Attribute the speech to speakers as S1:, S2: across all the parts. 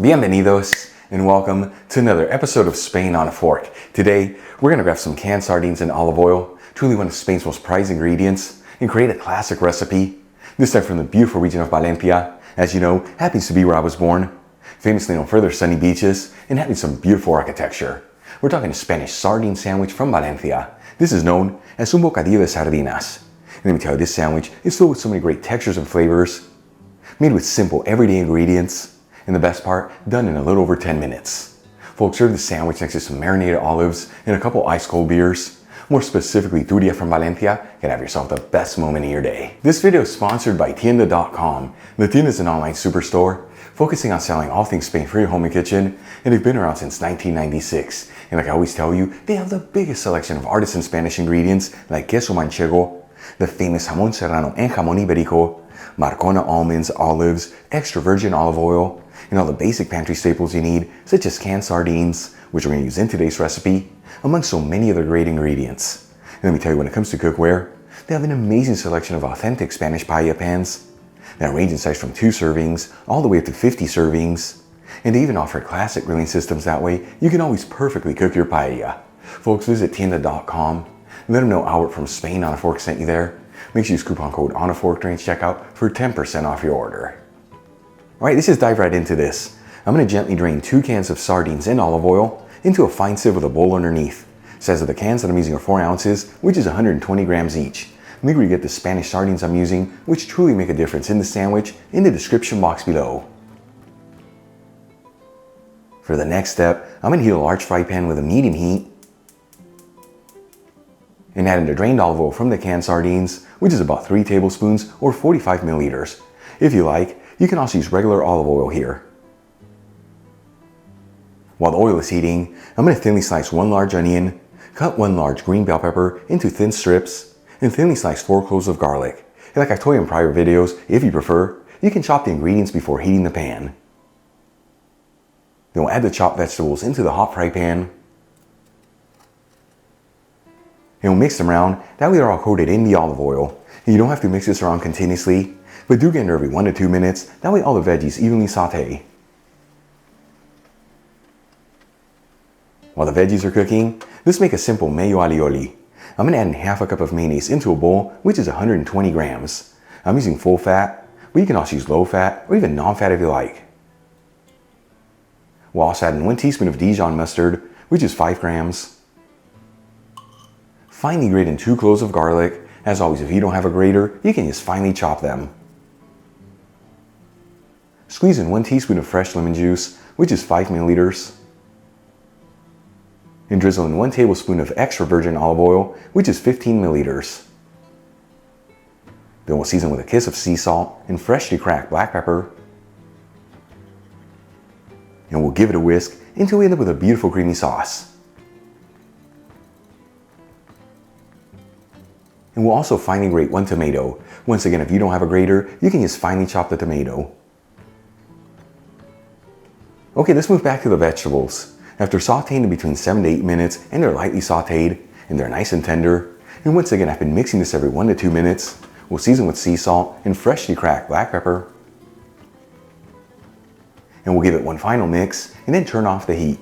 S1: Bienvenidos and welcome to another episode of Spain on a Fork. Today, we're going to grab some canned sardines and olive oil, truly one of Spain's most prized ingredients, and create a classic recipe. This time from the beautiful region of Valencia. As you know, happens to be where I was born, famously known for their sunny beaches and having some beautiful architecture. We're talking a Spanish sardine sandwich from Valencia. This is known as un Bocadillo de Sardinas. And let me tell you, this sandwich is filled with so many great textures and flavors, made with simple everyday ingredients, and the best part, done in a little over 10 minutes. Folks, serve the sandwich next to some marinated olives and a couple ice cold beers. More specifically, tu día from Valencia can have yourself the best moment of your day. This video is sponsored by Tienda.com. The Tienda is an online superstore focusing on selling all things Spain for your home and kitchen, and they've been around since 1996. And like I always tell you, they have the biggest selection of artisan Spanish ingredients like queso manchego, the famous jamón serrano and jamón ibérico, Marcona almonds, olives, extra virgin olive oil, and all the basic pantry staples you need, such as canned sardines, which we're going to use in today's recipe, among so many other great ingredients. And let me tell you, when it comes to cookware, they have an amazing selection of authentic Spanish paella pans that range in size from 2 servings all the way up to 50 servings. And they even offer classic grilling systems, that way you can always perfectly cook your paella. Folks, visit Tienda.com. Let them know Albert from Spain on a Fork sent you there. Make sure you use coupon code ONAFORK during checkout for 10% off your order. Alright, let's just dive right into this. I'm going to gently drain 2 cans of sardines and olive oil into a fine sieve with a bowl underneath. Size of the cans that I'm using are 4 ounces, which is 120 grams each. Link where you get the Spanish sardines I'm using, which truly make a difference in the sandwich, in the description box below. For the next step, I'm going to heat a large fry pan with a medium heat and add in the drained olive oil from the canned sardines, which is about 3 tablespoons or 45 milliliters. If you like, you can also use regular olive oil here. While the oil is heating, I'm going to thinly slice 1 large onion, cut 1 large green bell pepper into thin strips, and thinly slice 4 cloves of garlic. And like I've told you in prior videos, if you prefer, you can chop the ingredients before heating the pan. Then we'll add the chopped vegetables into the hot fry pan, and we'll mix them around, that way they're all coated in the olive oil. And you don't have to mix this around continuously, but do get in every 1 to 2 minutes, that way all the veggies evenly saute. While the veggies are cooking, let's make a simple mayo alioli. I'm going to add in half a cup of mayonnaise into a bowl, which is 120 grams. I'm using full fat, but you can also use low fat or even non-fat if you like. We'll also add in 1 teaspoon of Dijon mustard, which is 5 grams. Finely grate in 2 cloves of garlic. As always, if you don't have a grater, you can just finely chop them. Squeeze in 1 teaspoon of fresh lemon juice, which is 5 milliliters. And drizzle in 1 tablespoon of extra virgin olive oil, which is 15 milliliters. Then we'll season with a kiss of sea salt and freshly cracked black pepper. And we'll give it a whisk until we end up with a beautiful creamy sauce. And we'll also finely grate 1 tomato. Once again, if you don't have a grater, you can just finely chop the tomato. Okay, let's move back to the vegetables. After sauteing in between 7 to 8 minutes, and they're lightly sauteed, and they're nice and tender, and once again, I've been mixing this every 1 to 2 minutes, we'll season with sea salt and freshly cracked black pepper. And we'll give it 1 final mix, and then turn off the heat.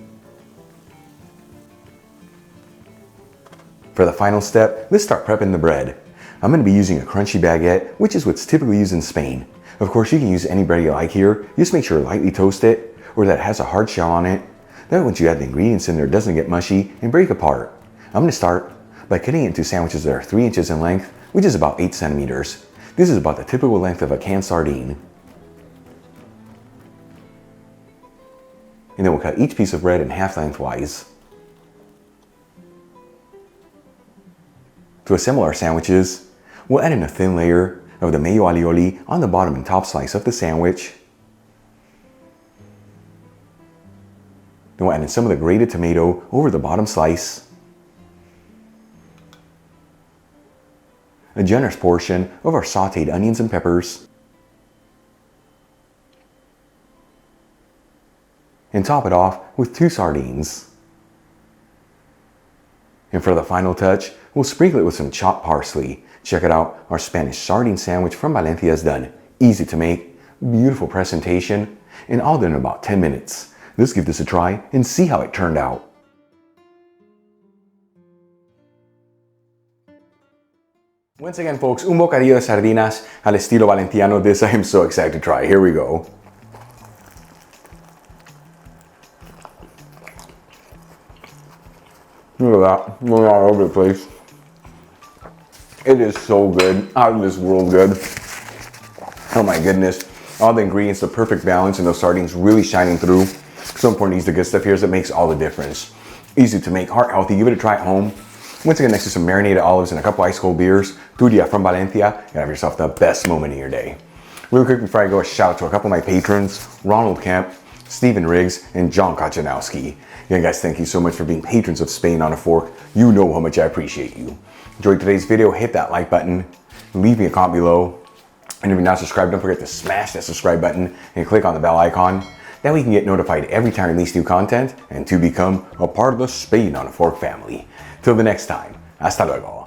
S1: For the final step, let's start prepping the bread. I'm going to be using a crunchy baguette, which is what's typically used in Spain. Of course, you can use any bread you like here. Just make sure to lightly toast it, or that it has a hard shell on it. That way, once you add the ingredients in there, it doesn't get mushy and break apart. I'm going to start by cutting it into sandwiches that are 3 inches in length, which is about 8 centimeters. This is about the typical length of a canned sardine. And then we'll cut each piece of bread in half lengthwise. To assemble our sandwiches, we'll add in a thin layer of the mayo alioli on the bottom and top slice of the sandwich. Then we'll add in some of the grated tomato over the bottom slice. A generous portion of our sauteed onions and peppers. And top it off with 2 sardines. And for the final touch, we'll sprinkle it with some chopped parsley. Check it out, our Spanish sardine sandwich from Valencia is done. Easy to make, beautiful presentation, and all done in about 10 minutes. Let's give this a try and see how it turned out. Once again, folks, un bocadillo de sardinas al estilo Valenciano. This I am so excited to try. Here we go. Look at that, going all over the place. It is so good, out of this world good. Oh my goodness. All the ingredients, the perfect balance, and those sardines really shining through. So important to use the good stuff here is it makes all the difference. Easy to make, heart healthy, give it a try at home. Once again, next to some marinated olives and a couple ice cold beers, Tudia from Valencia, and have yourself the best moment of your day. Really quick before I go, a shout out to a couple of my patrons, Ronald Kemp, Stephen Riggs, and John Kachanowski. Again, guys, thank you so much for being patrons of Spain on a Fork. You know how much I appreciate you. Enjoyed today's video, hit that like button, leave me a comment below, and if you're not subscribed, don't forget to smash that subscribe button and click on the bell icon. That way you can get notified every time I release new content and to become a part of the Spain on a Fork family. Till the next time, hasta luego.